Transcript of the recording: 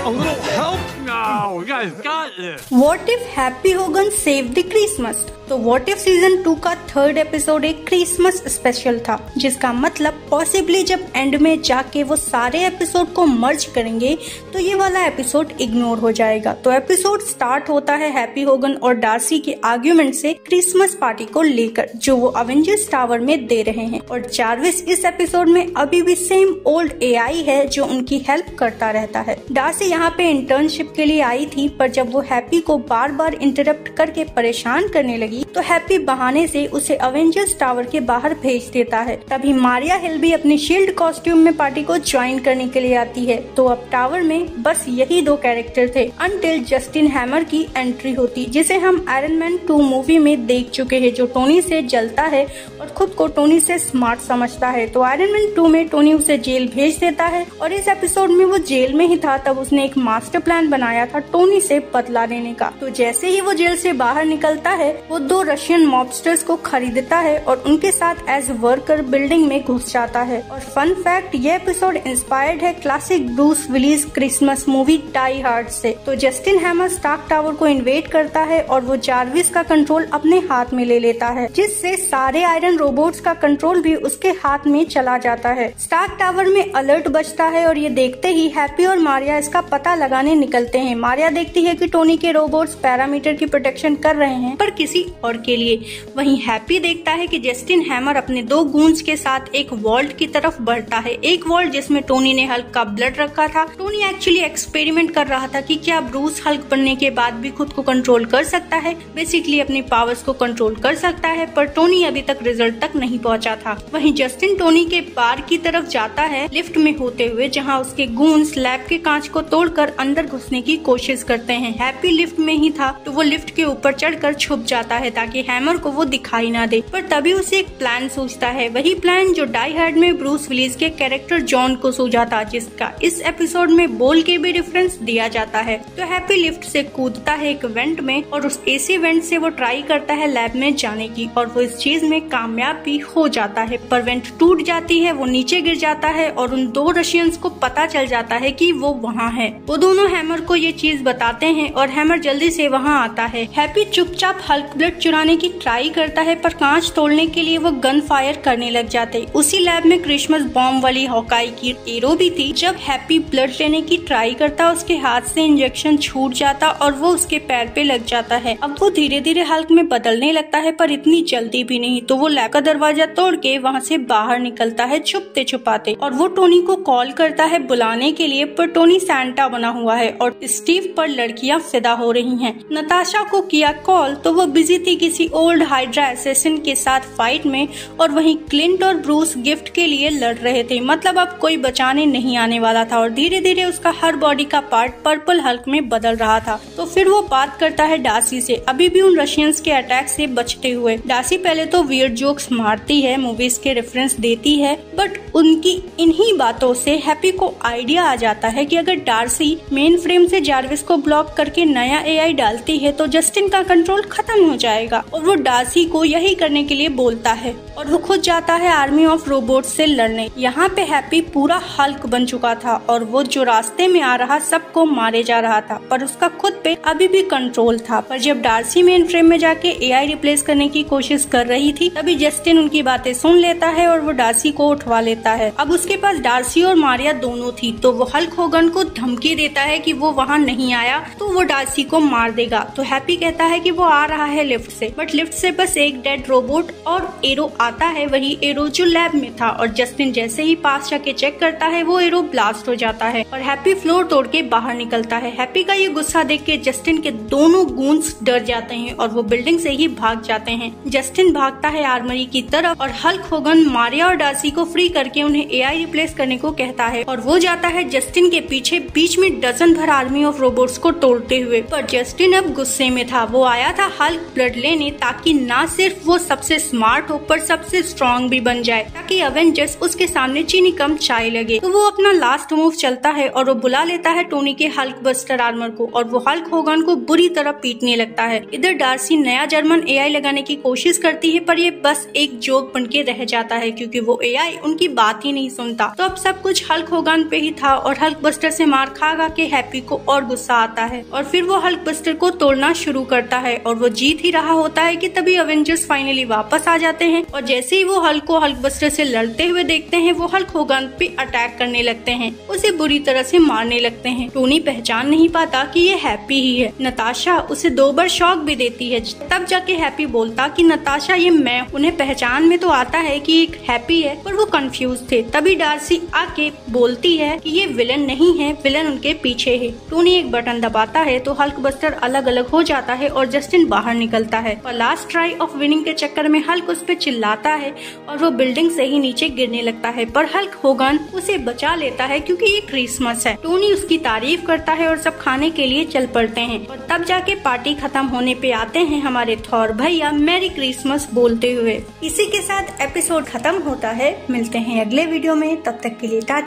A little help? No, you guys got this. What if Happy Hogan saved the Christmas? तो What If season 2 का 3rd episode एक Christmas special था, जिसका मतलब possibly जब and में जाके वो सारे एपिसोड को मर्ज करेंगे तो ये वाला एपिसोड इग्नोर हो जाएगा। तो एपिसोड स्टार्ट होता है हैप्पी होगन और डार्सी के आर्ग्यूमेंट से क्रिसमस पार्टी को लेकर, जो वो अवेंजर्स टावर में दे रहे हैं। और जार्विस इस एपिसोड में अभी भी सेम ओल्ड एआई है जो उनकी हेल्प करता रहता है। डार्सी यहाँ पे इंटर्नशिप के लिए आई थी, पर जब वो हैप्पी को बार बार इंटरप्ट करके परेशान करने लगी तो हैप्पी बहाने से उसे अवेंजर्स टावर के बाहर भेज देता है। तभी मारिया हिल भी अपनी शील्ड कॉस्ट्यूम में पार्टी को ज्वाइन करने के लिए आती है। तो अब टावर में बस यही 2 कैरेक्टर थे अनटिल जस्टिन हैमर की एंट्री होती, जिसे हम आयरन मैन 2 मूवी में देख चुके हैं, जो टोनी से जलता है और खुद को टोनी से स्मार्ट समझता है। तो आयरन मैन 2 में टोनी उसे जेल भेज देता है और इस एपिसोड में वो जेल में ही था तब उसने एक मास्टर प्लान बनाया था टोनी से बदला लेने का। तो जैसे ही वो जेल से बाहर निकलता है वो 2 रशियन मॉबस्टर्स को खरीदता है और उनके साथ एज वर्कर बिल्डिंग में घुस जाता है। और फन फैक्ट, ये एपिसोड इंस्पायर्ड है classic Bruce Willis Christmas movie Die Hard से। तो जस्टिन हैमर स्टार्क टावर को इन्वेड करता है और वो जार्विस का कंट्रोल अपने हाथ में ले लेता है, जिससे सारे आयरन रोबोट्स का कंट्रोल भी उसके हाथ में चला जाता है। स्टार्क टावर में अलर्ट बजता है और ये देखते ही हैप्पी और मारिया इसका पता लगाने निकलते हैं। मारिया देखती है कि टोनी के रोबोट्स पैरामीटर की प्रोटेक्शन कर रहे हैं, पर किसी और के लिए। वहीं हैप्पी देखता है कि जस्टिन हैमर अपने 2 गूंस के साथ एक वॉल्ट की तरफ बढ़ता है। एक वॉल्ट जिसमें टोनी ने हल्क का ब्लड रखा था। टोनी एक्चुअली एक्सपेरिमेंट कर रहा था कि क्या ब्रूस हल्क बनने के बाद भी खुद को कंट्रोल कर सकता है, बेसिकली अपनी पावर्स को कंट्रोल कर सकता है, पर टोनी अभी तक रिजल्ट तक नहीं पहुंचा था। वहीं जस्टिन टोनी के बार की तरफ जाता है लिफ्ट में होते हुए, जहां उसके गूंस लैब के कांच को तोड़कर अंदर घुसने की कोशिश करते हैं। हैप्पी लिफ्ट में ही था तो वो लिफ्ट के ऊपर चढ़कर छुप जाता है ताकि हैमर को वो दिखाई ना दे, पर तभी उसे एक प्लान सूझता है, वही प्लान जो डाई हार्ड में ब्रूस विलिस के कैरेक्टर जॉन को सूझा था, जिसका इस एपिसोड में बोल के भी रेफरेंस दिया जाता है। तो हैप्पी लिफ्ट से कूदता है एक वेंट में और उस एसी वेंट से वो ट्राई करता है लैब में जाने की और वो इस चीज में कामयाब भी हो जाता है, पर वेंट टूट जाती है, वो नीचे गिर जाता है और उन 2 रशियंस को पता चल जाता है कि वो वहाँ है। वो दोनों हैमर को ये चीज बताते हैं और हैमर जल्दी से वहाँ आता है। हैप्पी चुपचाप हल्क ब्लड चुराने की ट्राई करता है, पर कांच तोड़ने के लिए वो गन फायर करने लग जाते। उसी लैब में क्रिसमस बॉम्ब वाली हॉकाई की एरो भी थी। जब हैप्पी ब्लड लेने की ट्राई करता उसके हाथ से इंजेक्शन छूट जाता और वो उसके पैर पे लग जाता है। अब वो धीरे धीरे हल्क में बदलने लगता है, पर इतनी जल्दी भी नहीं। तो वो लैब का दरवाजा तोड़ के वहाँ से बाहर निकलता है छुपते छुपाते और वो टोनी को कॉल करता है बुलाने के लिए, पर टोनी सैंटा बना हुआ है और स्टीव पर लड़कियां फिदा हो रही हैं। नताशा को किया कॉल तो वो बिजी थी किसी ओल्ड हाइड्रा एसेसिन के साथ फाइट में, और वहीं क्लिंट और ब्रूस गिफ्ट के लिए लड़ रहे थे। मतलब अब कोई बचाने नहीं आने वाला था और धीरे धीरे उसका हर बॉडी का पार्ट पर्पल हल्क में बदल रहा था। तो फिर वो बात करता है डार्सी से, अभी भी उन रशियंस के अटैक से बचते हुए। डार्सी पहले तो वियर्ड जोक्स मारती है, मूवीज के रेफरेंस देती है, बट उनकी इन्हीं बातों से हैप्पी को आइडिया आ जाता है कि अगर डार्सी मेन फ्रेम से जार्विस को ब्लॉक करके नया एआई डालती है तो जस्टिन का कंट्रोल खत्म हो जाएगा। और वो डार्सी को यही करने के लिए बोलता है और वो खुद जाता है आर्मी ऑफ रोबोट से लड़ने। यहाँ पे हैप्पी पूरा हल्क बन चुका था और वो जो रास्ते में आ रहा सबको मारे जा रहा था, पर उसका खुद पे अभी भी कंट्रोल था। पर जब डार्सी मेन फ्रेम में जाके एआई रिप्लेस करने की कोशिश कर रही थी तभी जस्टिन उनकी बातें सुन लेता है और वो डार्सी को उठवा लेता है। अब उसके पास डार्सी और मारिया दोनों थी, तो वो हल्क होगन को धमकी देता है कि वो वहाँ नहीं आया तो वो डार्सी को मार देगा। तो हैप्पी कहता है कि वो आ रहा है लिफ्ट से, बट लिफ्ट से बस एक डेड रोबोट और एरो आता है, वही एरो जो लैब में था। और जस्टिन जैसे ही पास जाके चेक करता है वो एरो ब्लास्ट हो जाता है और हैप्पी फ्लोर तोड़ के बाहर निकलता है। हैप्पी का ये गुस्सा देख के जस्टिन के दोनों गूंस डर जाते हैं और वो बिल्डिंग से ही भाग जाते हैं। जस्टिन भागता है आर्मरी की तरफ और हल्क होगन मारिया और डार्सी को फ्री करके उन्हें एआई रिप्लेस करने को कहता है और वो जाता है जस्टिन के पीछे, बीच में डजन भर आर्मी ऑफ रोबोट्स को तोड़ते हुए। पर जस्टिन अब गुस्से में था, वो आया था हल्क ब्लड लेने ताकि ना सिर्फ वो सबसे स्मार्ट हो पर सबसे स्ट्रॉन्ग भी बन जाए, ताकि अवेंजर्स उसके सामने चीनी कम चाय लगे। तो वो अपना लास्ट मूव चलता है और वो बुला लेता है टोनी के हल्क बस्टर आर्मर को और वो हल्क होगन को बुरी तरह पीटने लगता है। इधर डार्सी नया जर्मन एआई लगाने की कोशिश करती है, पर ये बस एक जोक बन के रह जाता है क्योंकि वो एआई उनकी बात ही नहीं सुनता। तो अब सब कुछ हल्क होगन पे ही था और हल्क बस्टर से मार खा के हैप्पी को और गुस्सा आता है और फिर वो हल्क बस्टर को तोड़ना शुरू करता है और वो जीत ही रहा होता है कि तभी अवेंजर्स फाइनली वापस आ जाते हैं और जैसे ही वो हल्क को हल्क बस्टर से लड़ते हुए देखते हैं वो हल्क होगन पे अटैक करने लगते हैं, उसे बुरी तरह से मारने लगते हैं। टोनी पहचान नहीं पाता कि ये हैप्पी ही है। नताशा उसे 2 बार शॉक भी देती है, तब जाके हैप्पी बोलता कि नताशा ये मैं। उन्हें पहचान में तो आता है कि एक हैप्पी है पर वो कंफ्यूज थे। तभी डार्सी आके बोलती है कि ये विलन नहीं है, विलन उनके पीछे है। टोनी एक बटन दबाता है तो हल्क बस्टर अलग अलग हो जाता है और जस्टिन बाहर निकलता है और लास्ट ट्राई ऑफ विनिंग के चक्कर में हल्क उस पे चिल्लाता है और वो बिल्डिंग से ही नीचे गिरने लगता है, पर हल्क होगन उसे बचा लेता है क्योंकि ये क्रिसमस है। टोनी उसकी तारीफ करता है और सब खाने के लिए चल पड़ते हैं और तब जाके पार्टी खत्म होने पे आते हैं हमारे थॉर भैया मैरी क्रिसमस बोलते हुए। इसी के साथ एपिसोड खत्म होता है। मिलते हैं अगले वीडियो में, तब तक के लिए टाटा।